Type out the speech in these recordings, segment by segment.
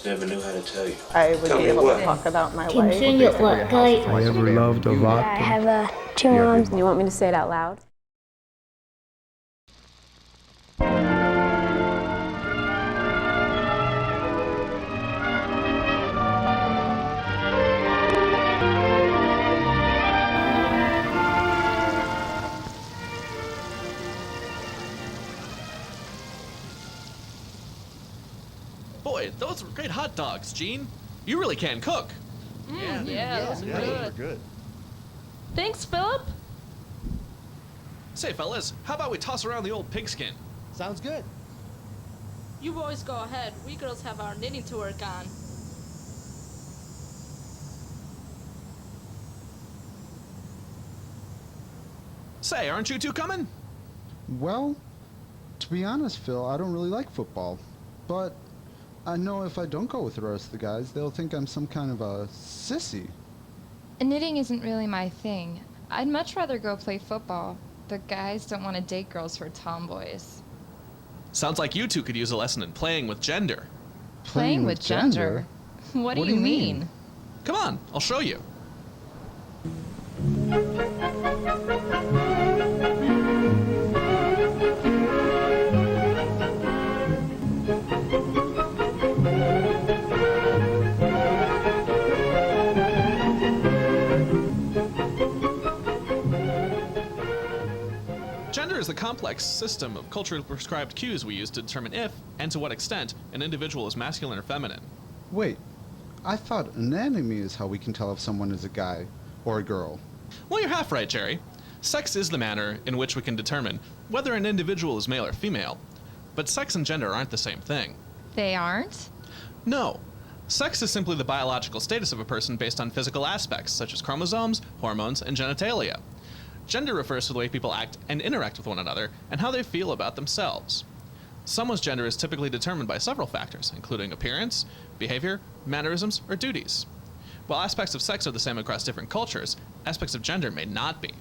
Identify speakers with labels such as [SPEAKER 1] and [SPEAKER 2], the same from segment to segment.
[SPEAKER 1] never knew how to tell you.
[SPEAKER 2] I would be able to talk about my life.
[SPEAKER 3] I ever loved a lot.
[SPEAKER 4] I have two moms.
[SPEAKER 5] You want me to say it out loud?
[SPEAKER 6] Boy, those were great hot dogs, Gene. You really can cook.
[SPEAKER 7] Yeah, those are good.
[SPEAKER 8] Thanks, Philip.
[SPEAKER 6] Say, fellas, how about we toss around the old pigskin?
[SPEAKER 7] Sounds good.
[SPEAKER 8] You boys go ahead. We girls have our knitting to work on.
[SPEAKER 6] Say, aren't you two coming?
[SPEAKER 3] Well, to be honest, Phil, I don't really like football. But I know if I don't go with the rest of the guys, they'll think I'm some kind of a sissy.
[SPEAKER 9] Knitting isn't really my thing. I'd much rather go play football. The guys don't want to date girls who are tomboys.
[SPEAKER 6] Sounds like you two could use a lesson in playing with gender.
[SPEAKER 9] Playing with gender? What do you mean?
[SPEAKER 6] Come on, I'll show you. Gender is the complex system of culturally prescribed cues we use to determine if, and to what extent, an individual is masculine or feminine.
[SPEAKER 3] Wait, I thought anatomy is how we can tell if someone is a guy or a girl.
[SPEAKER 6] Well, you're half right, Jerry. Sex is the manner in which we can determine whether an individual is male or female. But sex and gender aren't the same thing.
[SPEAKER 9] They aren't?
[SPEAKER 6] No. Sex is simply the biological status of a person based on physical aspects, such as chromosomes, hormones, and genitalia. Gender refers to the way people act and interact with one another and how they feel about themselves. Someone's gender is typically determined by several factors, including appearance, behavior, mannerisms, or duties. While aspects of sex are the same across different cultures, aspects of gender may not be.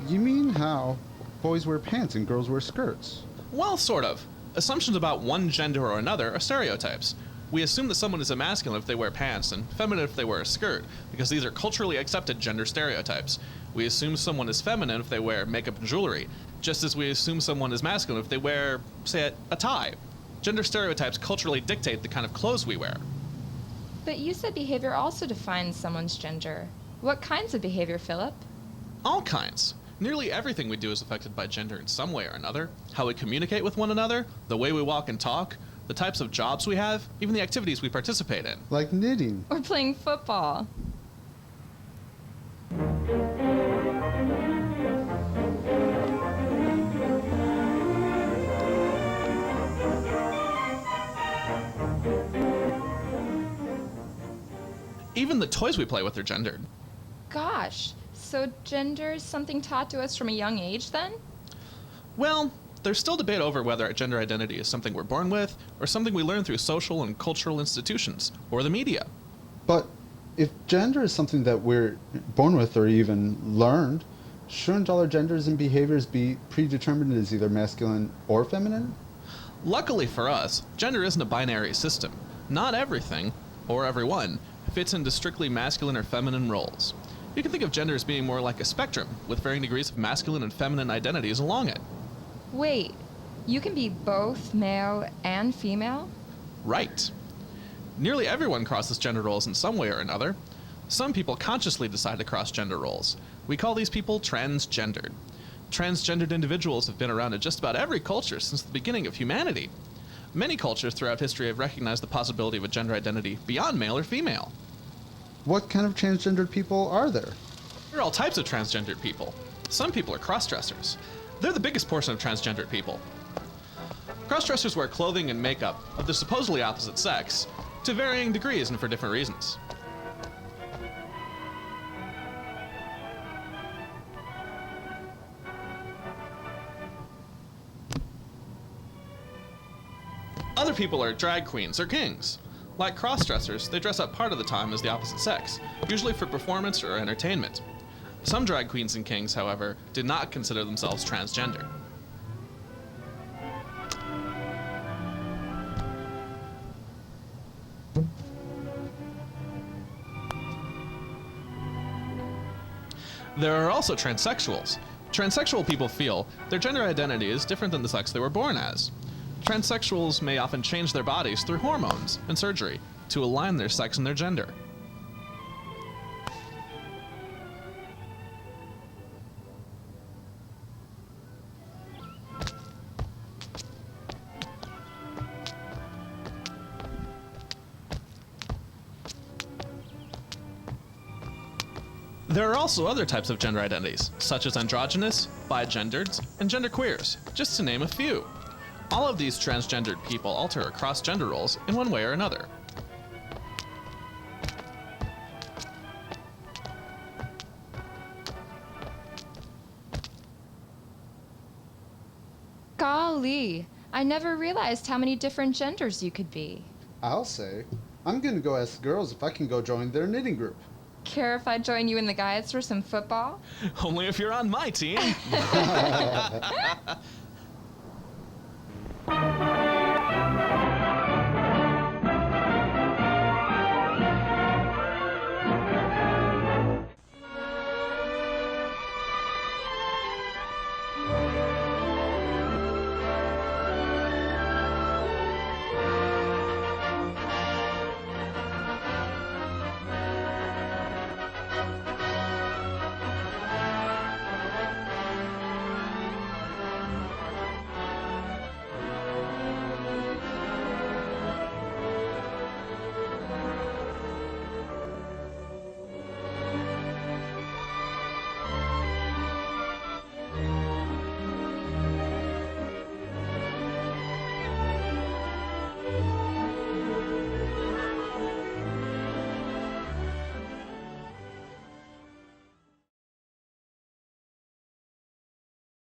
[SPEAKER 3] You mean how boys wear pants and girls wear skirts?
[SPEAKER 6] Well, sort of. Assumptions about one gender or another are stereotypes. We assume that someone is a masculine if they wear pants and feminine if they wear a skirt, because these are culturally accepted gender stereotypes. We assume someone is feminine if they wear makeup and jewelry, just as we assume someone is masculine if they wear, say, a tie. Gender stereotypes culturally dictate the kind of clothes we wear.
[SPEAKER 9] But you said behavior also defines someone's gender. What kinds of behavior, Philip?
[SPEAKER 6] All kinds. Nearly everything we do is affected by gender in some way or another. How we communicate with one another, the way we walk and talk, the types of jobs we have, even the activities we participate in.
[SPEAKER 3] Like knitting.
[SPEAKER 9] Or playing football.
[SPEAKER 6] Even the toys we play with are gendered.
[SPEAKER 9] Gosh, so gender is something taught to us from a young age then?
[SPEAKER 6] Well, there's still debate over whether gender identity is something we're born with, or something we learn through social and cultural institutions, or the media.
[SPEAKER 3] But if gender is something that we're born with or even learned, shouldn't all our genders and behaviors be predetermined as either masculine or feminine?
[SPEAKER 6] Luckily for us, gender isn't a binary system. Not everything, or everyone, fits into strictly masculine or feminine roles. You can think of gender as being more like a spectrum, with varying degrees of masculine and feminine identities along it.
[SPEAKER 9] Wait, you can be both male and female?
[SPEAKER 6] Right. Nearly everyone crosses gender roles in some way or another. Some people consciously decide to cross gender roles. We call these people transgendered. Transgendered individuals have been around in just about every culture since the beginning of humanity. Many cultures throughout history have recognized the possibility of a gender identity beyond male or female.
[SPEAKER 3] What kind of transgendered people are there?
[SPEAKER 6] There are all types of transgendered people. Some people are cross-dressers. They're the biggest portion of transgendered people. Cross-dressers wear clothing and makeup of the supposedly opposite sex to varying degrees and for different reasons. Other people are drag queens or kings. Like cross-dressers, they dress up part of the time as the opposite sex, usually for performance or entertainment. Some drag queens and kings, however, did not consider themselves transgender. There are also transsexuals. Transsexual people feel their gender identity is different than the sex they were born as. Transsexuals may often change their bodies through hormones and surgery to align their sex and their gender. There are also other types of gender identities, such as androgynous, bigendered, and genderqueers, just to name a few. All of these transgendered people alter across gender roles in one way or another.
[SPEAKER 9] Golly, I never realized how many different genders you could be.
[SPEAKER 3] I'll say, I'm gonna go ask the girls if I can go join their knitting group.
[SPEAKER 9] Care if I join you and the guys for some football?
[SPEAKER 6] Only if you're on my team.